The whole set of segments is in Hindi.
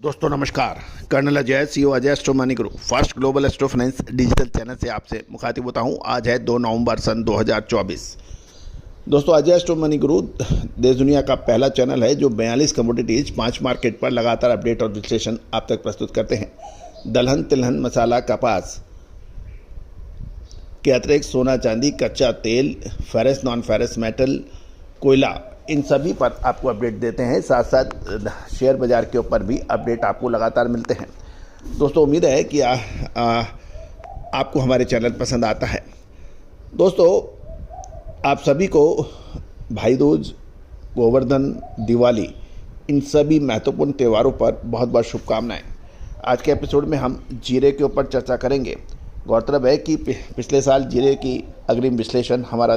दोस्तों नमस्कार। Colonel Ajay, CEO Ajay Astro Money Group first global Astro Finance digital channel से आपसे मुखातिब होता हूं। आज है 2 नवंबर सन 2024। दोस्तों, अजय एस्ट्रो मनी ग्रुप देश दुनिया का पहला चैनल है जो 42 कमोडिटीज 5 मार्केट पर लगातार अपडेट और विश्लेषण आप तक प्रस्तुत करते हैं। दलहन, तिलहन, मसाला, कपास के अतिरिक्त सोना, चांदी, कच्चा तेल, फेरस, नॉन फेरस मेटल, कोयला, इन सभी पर आपको अपडेट देते हैं। साथ साथ शेयर बाज़ार के ऊपर भी अपडेट आपको लगातार मिलते हैं। दोस्तों, उम्मीद है कि आपको हमारे चैनल पसंद आता है। दोस्तों, आप सभी को भाई दूज, गोवर्धन, दिवाली, इन सभी महत्वपूर्ण त्योहारों पर बहुत बहुत शुभकामनाएं। आज के एपिसोड में हम जीरे के ऊपर चर्चा करेंगे। गौरतलब है कि पिछले साल जीरे की अग्रिम विश्लेषण हमारा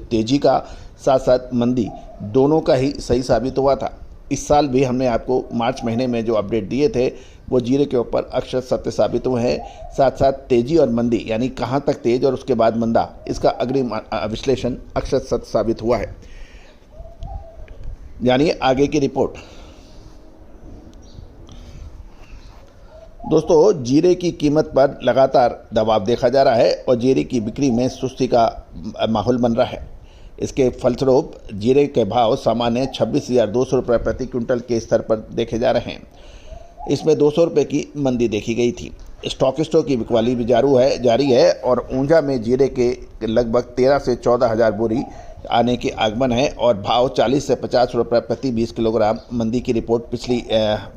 तेजी का साथ साथ मंदी दोनों का ही सही साबित हुआ था। इस साल भी हमने आपको मार्च महीने में जो अपडेट दिए थे वो जीरे के ऊपर अक्षर सत्य साबित हुए हैं। साथ साथ तेजी और मंदी यानी कहाँ तक तेज और उसके बाद मंदा, इसका अग्रिम विश्लेषण अक्षर सत्य साबित हुआ है। यानी आगे की रिपोर्ट। दोस्तों, जीरे की कीमत पर लगातार दबाव देखा जा रहा है और जीरे की बिक्री में सुस्ती का माहौल बन रहा है। इसके फलस्वरूप जीरे के भाव सामान्य 26,200 रुपये प्रति क्विंटल के स्तर पर देखे जा रहे हैं। इसमें 200 रुपये की मंदी देखी गई थी। स्टॉकिस्टों की बिकवाली भी जारी है और ऊंझा में जीरे के लगभग 13 से 14 हज़ार बोरी आने के आगमन है और भाव 40 से 50 रुपये प्रति 20 किलोग्राम मंदी की रिपोर्ट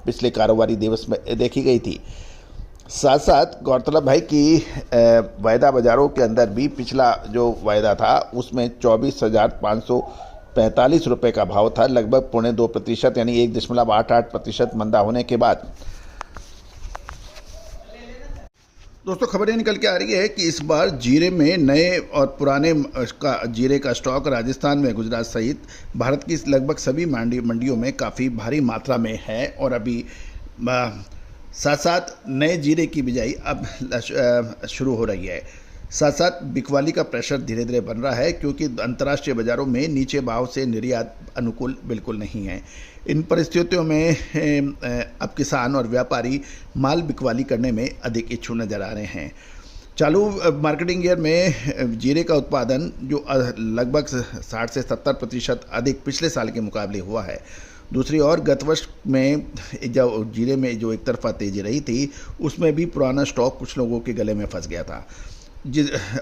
पिछले कारोबारी दिवस में देखी गई थी। साथ साथ गौरतलब है कि वायदा बाज़ारों के अंदर भी पिछला जो वायदा था उसमें 24,545 रुपये का भाव था, लगभग 2.25% यानी 1.88% मंदा होने के बाद। दोस्तों, खबरें निकल के आ रही है कि इस बार जीरे में नए और पुराने जीरे का स्टॉक राजस्थान में, गुजरात सहित भारत की लगभग सभी मंडियों में काफ़ी भारी मात्रा में है और अभी साथ साथ नए जीरे की बिजाई अब शुरू हो रही है। साथ साथ बिकवाली का प्रेशर धीरे धीरे बन रहा है क्योंकि अंतर्राष्ट्रीय बाज़ारों में नीचे भाव से निर्यात अनुकूल बिल्कुल नहीं है। इन परिस्थितियों में अब किसान और व्यापारी माल बिकवाली करने में अधिक इच्छुक नजर आ रहे हैं। चालू मार्केटिंग ईयर में जीरे का उत्पादन जो लगभग 60 से 70% अधिक पिछले साल के मुकाबले हुआ है। दूसरी ओर गत वर्ष में जो जीरे में जो एक तरफा तेजी रही थी उसमें भी पुराना स्टॉक कुछ लोगों के गले में फंस गया था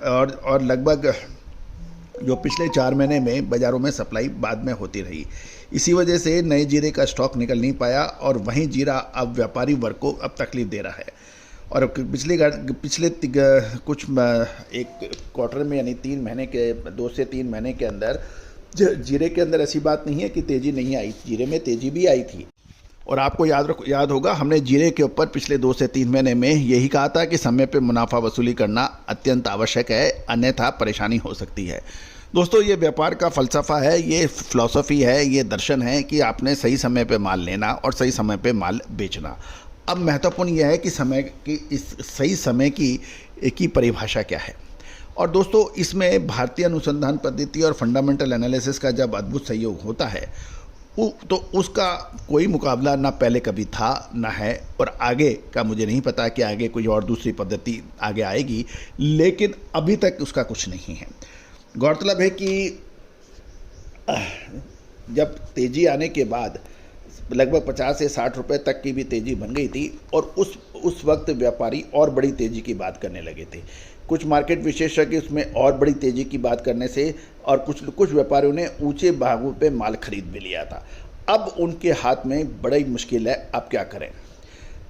और लगभग जो पिछले 4 महीने में बाज़ारों में सप्लाई बाद में होती रही। इसी वजह से नए जीरे का स्टॉक निकल नहीं पाया और वहीं जीरा अब व्यापारी वर्ग को अब तकलीफ दे रहा है। और पिछले कुछ एक क्वार्टर में यानी 3 महीने के 2 से 3 महीने के अंदर जीरे के अंदर ऐसी बात नहीं है कि तेज़ी नहीं आई, जीरे में तेज़ी भी आई थी। और आपको याद होगा हमने जीरे के ऊपर पिछले 2 से 3 महीने में यही कहा था कि समय पे मुनाफा वसूली करना अत्यंत आवश्यक है, अन्यथा परेशानी हो सकती है। दोस्तों, ये व्यापार का फ़लसफ़ा है, ये फ़िलॉसफ़ी है, ये दर्शन है कि आपने सही समय पे माल लेना और सही समय पे माल बेचना। अब महत्वपूर्ण यह है कि इस सही समय की परिभाषा क्या है। और दोस्तों, इसमें भारतीय अनुसंधान पद्धति और फंडामेंटल एनालिसिस का जब अद्भुत सहयोग होता है तो उसका कोई मुकाबला ना पहले कभी था ना है और आगे का मुझे नहीं पता कि आगे कोई और दूसरी पद्धति आगे आएगी, लेकिन अभी तक उसका कुछ नहीं है। गौरतलब है कि जब तेज़ी आने के बाद लगभग 50 से 60 रुपये तक की भी तेज़ी बन गई थी और उस वक्त व्यापारी और बड़ी तेज़ी की बात करने लगे थे। कुछ मार्केट विशेषज्ञ उसमें और बड़ी तेज़ी की बात करने से और कुछ व्यापारियों ने ऊंचे भावों पे माल खरीद भी लिया था। अब उनके हाथ में बड़ी मुश्किल है, अब क्या करें।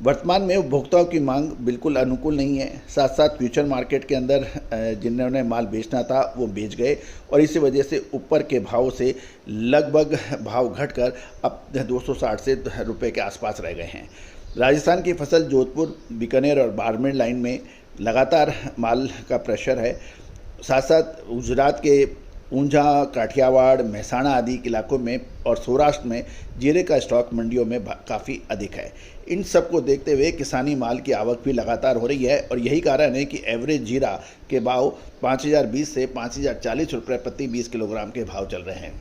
वर्तमान में उपभोक्ताओं की मांग बिल्कुल अनुकूल नहीं है। साथ साथ फ्यूचर मार्केट के अंदर जिन्होंने माल बेचना था वो बेच गए और इसी वजह से ऊपर के भाव से लगभग भाव घटकर अब 260 से रुपये के आसपास रह गए हैं। राजस्थान की फसल जोधपुर, बीकानेर और बाड़मेर लाइन में लगातार माल का प्रेशर है। साथ साथ गुजरात के ऊंझा, काठियावाड़, मेहसाणा आदि इलाकों में और सौराष्ट्र में जीरे का स्टॉक मंडियों में काफ़ी अधिक है। इन सब को देखते हुए किसानी माल की आवक भी लगातार हो रही है और यही कारण है कि एवरेज जीरा के भाव 5,020 से 5,040 रुपये प्रति 20 किलोग्राम के भाव चल रहे हैं।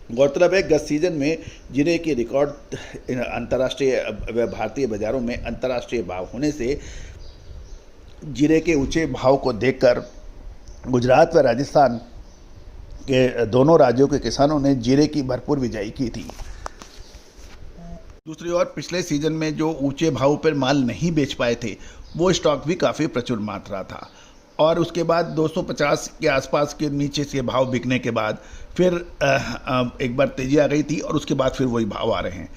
गौरतलब है गत सीजन में जीरे के रिकॉर्ड अंतर्राष्ट्रीय व भारतीय बाजारों में अंतर्राष्ट्रीय भाव होने से जीरे के ऊंचे भाव को देखकर गुजरात व राजस्थान के दोनों राज्यों के किसानों ने जीरे की भरपूर बिजाई की थी। दूसरी ओर पिछले सीजन में जो ऊंचे भाव पर माल नहीं बेच पाए थे वो स्टॉक भी काफ़ी प्रचुर मात्रा था और उसके बाद 250 के आसपास के नीचे से भाव बिकने के बाद फिर एक बार तेजी आ गई थी और उसके बाद फिर वही भाव आ रहे हैं।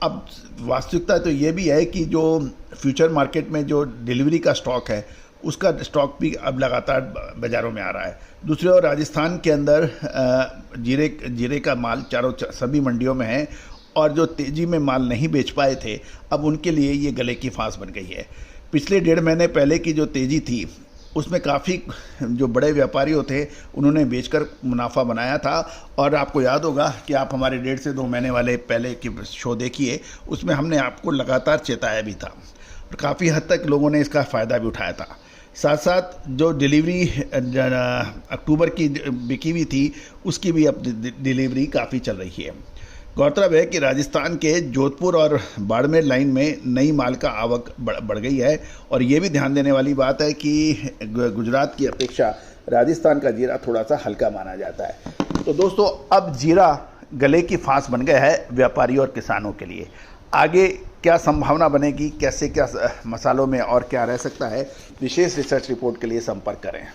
अब वास्तविकता तो ये भी है कि जो फ्यूचर मार्केट में जो डिलीवरी का स्टॉक है उसका स्टॉक भी अब लगातार बाज़ारों में आ रहा है। दूसरी ओर राजस्थान के अंदर जीरे का माल सभी मंडियों में है और जो तेज़ी में माल नहीं बेच पाए थे अब उनके लिए ये गले की फांस बन गई है। पिछले 1.5 महीने पहले की जो तेज़ी थी उसमें काफ़ी जो बड़े व्यापारी थे उन्होंने बेचकर मुनाफा बनाया था और आपको याद होगा कि आप हमारे 1.5 से 2 महीने वाले पहले की शो देखिए, उसमें हमने आपको लगातार चेताया भी था और काफ़ी हद तक लोगों ने इसका फ़ायदा भी उठाया था। साथ साथ जो डिलीवरी अक्टूबर की बिकी हुई थी उसकी भी अब डिलीवरी काफ़ी चल रही है। गौरतलब है कि राजस्थान के जोधपुर और बाड़मेर लाइन में नई माल का आवक बढ़ गई है और ये भी ध्यान देने वाली बात है कि गुजरात की अपेक्षा राजस्थान का जीरा थोड़ा सा हल्का माना जाता है। तो दोस्तों अब जीरा गले की फांस बन गया है व्यापारी और किसानों के लिए। आगे क्या संभावना बनेगी, कैसे क्या मसालों में और क्या रह सकता है, विशेष रिसर्च रिपोर्ट के लिए संपर्क करें।